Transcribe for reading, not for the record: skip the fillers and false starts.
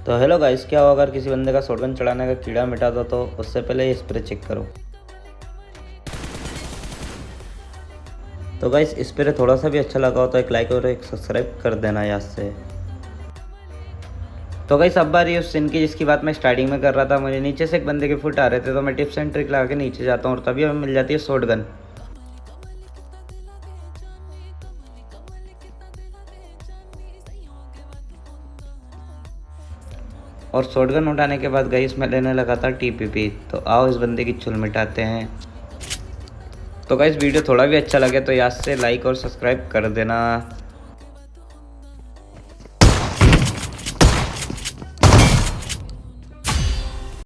तो hello guys, क्या होगा अगर किसी बंदे का शॉटगन चलाने का कीड़ा मिटा दो तो उससे पहले ये स्प्रे चेक करो। तो गाइस, स्प्रे थोड़ा सा भी अच्छा लगा हो तो एक लाइक और एक सब्सक्राइब कर देना याद से। तो गाइस, अब बारी उस सीन की जिसकी बात मैं स्टार्टिंग में कर रहा था। मुझे नीचे से एक बंदे के फुट आ रहे थे तो मैं टिप्स एंड ट्रिक लगा के नीचे जाता हूँ और तभी हमें मिल जाती है शॉटगन। और शॉटगन उठाने के बाद गाइस मैं लेने लगा था टीपीपी। तो आओ इस बंदे की चुल मिटाते हैं। तो गाइस, वीडियो थोड़ा भी अच्छा लगे तो याद से लाइक और सब्सक्राइब कर देना।